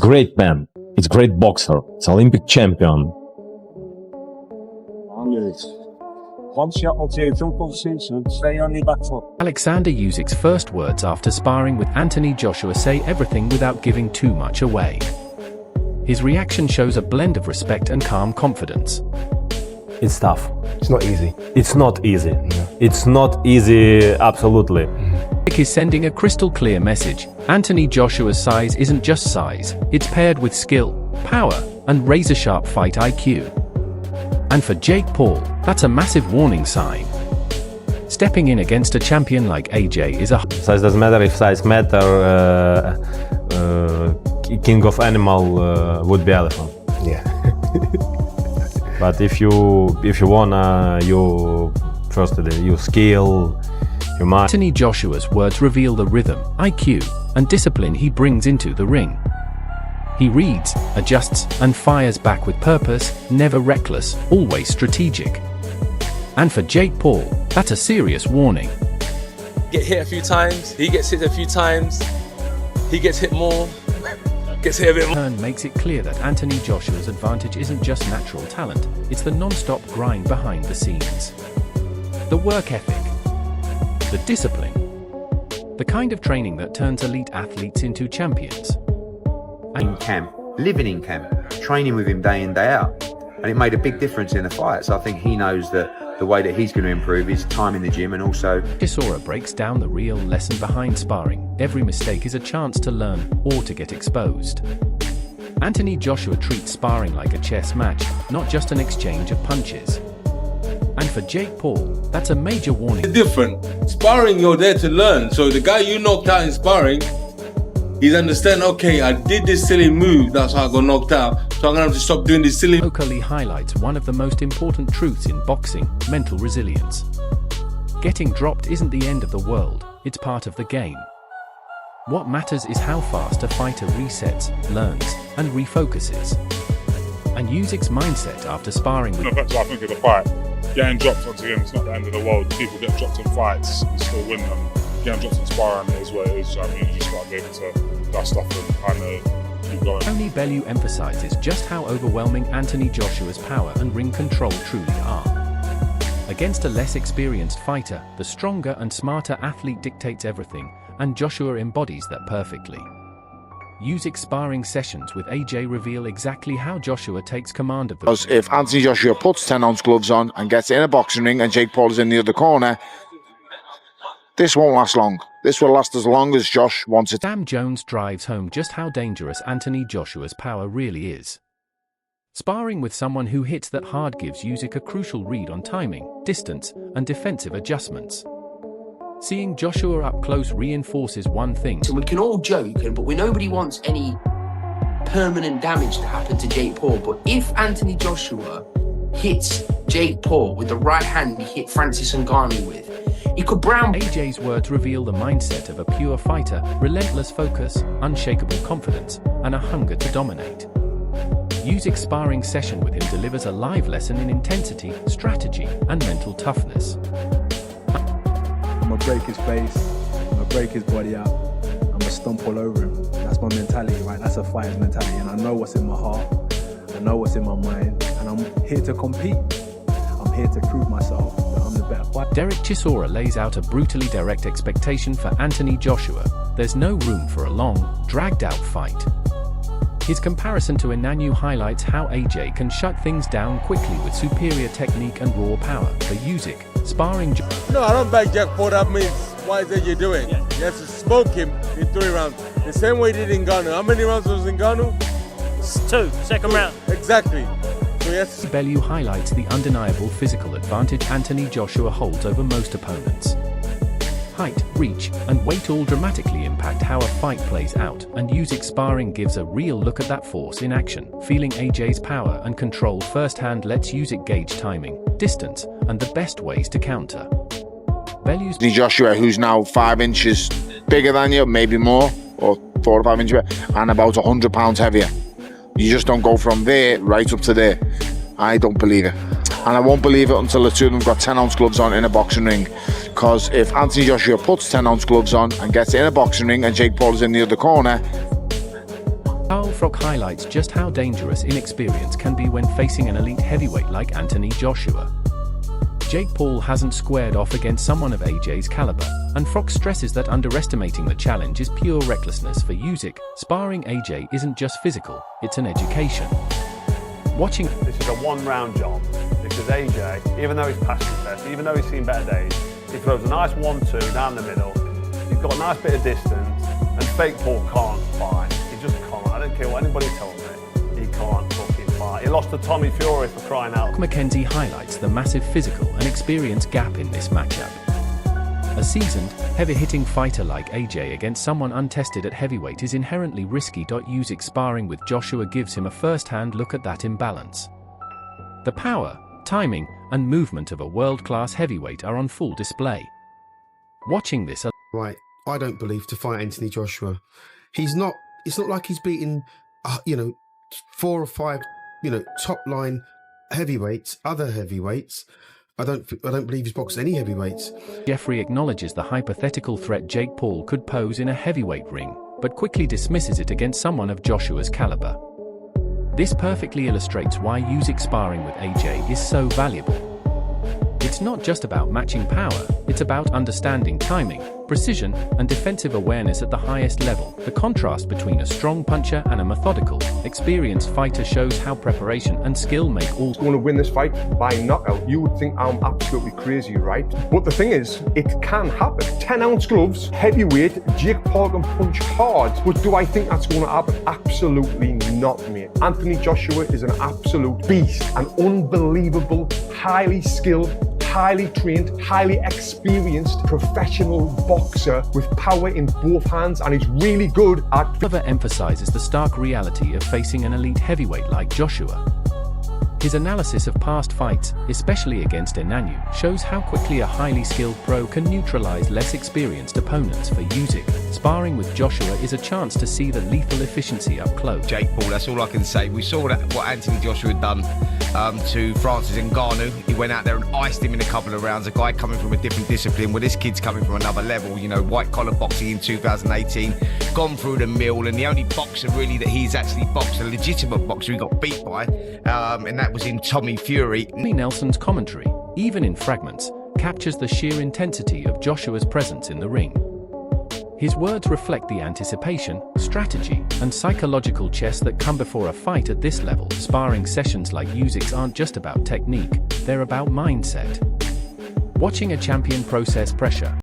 Great man. It's great boxer. It's Olympic champion. Oleksandr Usyk's first words after sparring with Anthony Joshua say everything without giving too much away. His reaction shows a blend of respect and calm confidence. It's tough. It's not easy. It's not easy. No. It's not easy, absolutely. Usyk is sending a crystal clear message. Anthony Joshua's size isn't just size, it's paired with skill, power, and razor-sharp fight IQ. And for Jake Paul, that's a massive warning sign. Stepping in against a champion like AJ is a... Size doesn't matter. If size matter, king of animal would be elephant. Yeah. But if you wanna, you firstly, you skill, your mind. Anthony Joshua's words reveal the rhythm, IQ, and discipline he brings into the ring. He reads, adjusts, and fires back with purpose, never reckless, always strategic. And for Jake Paul, that's a serious warning. Get hit a few times, he gets hit a few times, he gets hit more, gets hit a bit more. Turn makes it clear that Anthony Joshua's advantage isn't just natural talent, it's the non-stop grind behind the scenes. The work ethic, the discipline, the kind of training that turns elite athletes into champions. In camp, living in camp, training with him day in, day out. And it made a big difference in the fight. So I think he knows that the way that he's going to improve is time in the gym and also... Chisora breaks down the real lesson behind sparring. Every mistake is a chance to learn or to get exposed. Anthony Joshua treats sparring like a chess match, not just an exchange of punches. And for Jake Paul, that's a major warning. It's different. Sparring, you're there to learn. So the guy you knocked out in sparring, he's understand, okay, I did this silly move, that's how I got knocked out, so I'm gonna have to stop doing this silly... Locally highlights one of the most important truths in boxing, mental resilience. Getting dropped isn't the end of the world, it's part of the game. What matters is how fast a fighter resets, learns, and refocuses. And Usyk's mindset after sparring with... That's what I think of the fight. Getting dropped onto him, it's not the end of the world. People get dropped in fights, you still win them. Getting dropped in sparring is what it is. I mean, you just got to be able to dust off and kind of keep going. Tony Bellew emphasizes just how overwhelming Anthony Joshua's power and ring control truly are. Against a less experienced fighter, the stronger and smarter athlete dictates everything, and Joshua embodies that perfectly. Usyk's sparring sessions with AJ reveal exactly how Joshua takes command of the... Because if Anthony Joshua puts 10-ounce gloves on and gets in a boxing ring and Jake Paul is in the other corner, this won't last long. This will last as long as Josh wants it. Sam Jones drives home just how dangerous Anthony Joshua's power really is. Sparring with someone who hits that hard gives Usyk a crucial read on timing, distance, and defensive adjustments. Seeing Joshua up close reinforces one thing. So we can all joke, but nobody wants any permanent damage to happen to Jake Paul. But if Anthony Joshua hits Jake Paul with the right hand he hit Francis Ngannou with, he could brown... AJ's words reveal the mindset of a pure fighter, relentless focus, unshakable confidence, and a hunger to dominate. Usyk's sparring session with him delivers a live lesson in intensity, strategy, and mental toughness. I'm gonna break his face, I'm gonna break his body out, I'm gonna stomp all over him. That's my mentality, right? That's a fighter's mentality, and I know what's in my heart, I know what's in my mind, and I'm here to compete. I'm here to prove myself that I'm the better fighter. Derek Chisora lays out a brutally direct expectation for Anthony Joshua. There's no room for a long, dragged-out fight. His comparison to Ngannou highlights how AJ can shut things down quickly with superior technique and raw power. For Usyk, sparring... No, I don't back Jack Paul, that means, what is it you're doing? You have to smoke him in 3 rounds. The same way he did in Ngannou. How many rounds was in Ngannou? 2, second round. Exactly. So yes. Bellew highlights the undeniable physical advantage Anthony Joshua holds over most opponents. Height, reach, and weight all dramatically impact how a fight plays out, and Usyk sparring gives a real look at that force in action. Feeling AJ's power and control firsthand lets Usyk gauge timing, distance, and the best ways to counter. Bellew's Joshua, who's now 5 inches bigger than you, maybe more, or 4 or 5 inches bigger, and about 100 pounds heavier. You just don't go from there right up to there. I don't believe it. And I won't believe it until the two of them got 10-ounce gloves on in a boxing ring. Because if Anthony Joshua puts 10-ounce gloves on and gets in a boxing ring and Jake Paul is in the other corner... Carl Frock highlights just how dangerous inexperience can be when facing an elite heavyweight like Anthony Joshua. Jake Paul hasn't squared off against someone of AJ's caliber, and Frock stresses that underestimating the challenge is pure recklessness for Usyk. Sparring AJ isn't just physical, it's an education. Watching this is a one-round job because AJ, even though he's past his best, even though he's seen better days, he throws a nice 1-2 down the middle. He's got a nice bit of distance, and fake Paul can't fight. He just can't. I don't care what anybody tells me. He can't fucking fight. He lost to Tommy Fury for crying out. McKenzie highlights the massive physical and experience gap in this matchup. A seasoned, heavy-hitting fighter like AJ against someone untested at heavyweight is inherently risky. Usyk sparring with Joshua gives him a first-hand look at that imbalance. The power, timing, and movement of a world-class heavyweight are on full display. Watching this, right, I don't believe to fight Anthony Joshua. It's not like he's beaten, 4 or 5, top-line heavyweights, other heavyweights. I don't believe he's boxed any heavyweights. Jeffrey acknowledges the hypothetical threat Jake Paul could pose in a heavyweight ring, but quickly dismisses it against someone of Joshua's caliber. This perfectly illustrates why Usyk sparring with AJ is so valuable. It's not just about matching power, it's about understanding timing, precision, and defensive awareness at the highest level. The contrast between a strong puncher and a methodical, experienced fighter shows how preparation and skill make all. Going to win this fight by knockout. You would think I'm absolutely crazy, right? But the thing is, it can happen. 10-ounce gloves, heavyweight, Jake Paul can punch hard. But do I think that's going to happen? Absolutely not, mate. Anthony Joshua is an absolute beast, an unbelievable, highly skilled, highly trained, highly experienced professional boxer with power in both hands, and he's really good at. Further emphasizes the stark reality of facing an elite heavyweight like Joshua. His analysis of past fights, especially against Ngannou, shows how quickly a highly skilled pro can neutralize less experienced opponents. For Usyk, sparring with Joshua is a chance to see the lethal efficiency up close. Jake Paul, that's all I can say. We saw what Anthony Joshua had done to Francis Ngannou. He went out there and iced him in a couple of rounds. A guy coming from a different discipline. Well, this kid's coming from another level. White collar boxing in 2018, gone through the mill, and the only boxer really that he's actually boxed, a legitimate boxer he got beat by, and that was in Tommy Fury. Nelson's commentary, even in fragments, captures the sheer intensity of Joshua's presence in the ring. His words reflect the anticipation, strategy, and psychological chess that come before a fight at this level. Sparring sessions like Usyk's aren't just about technique, they're about mindset. Watching a champion process pressure,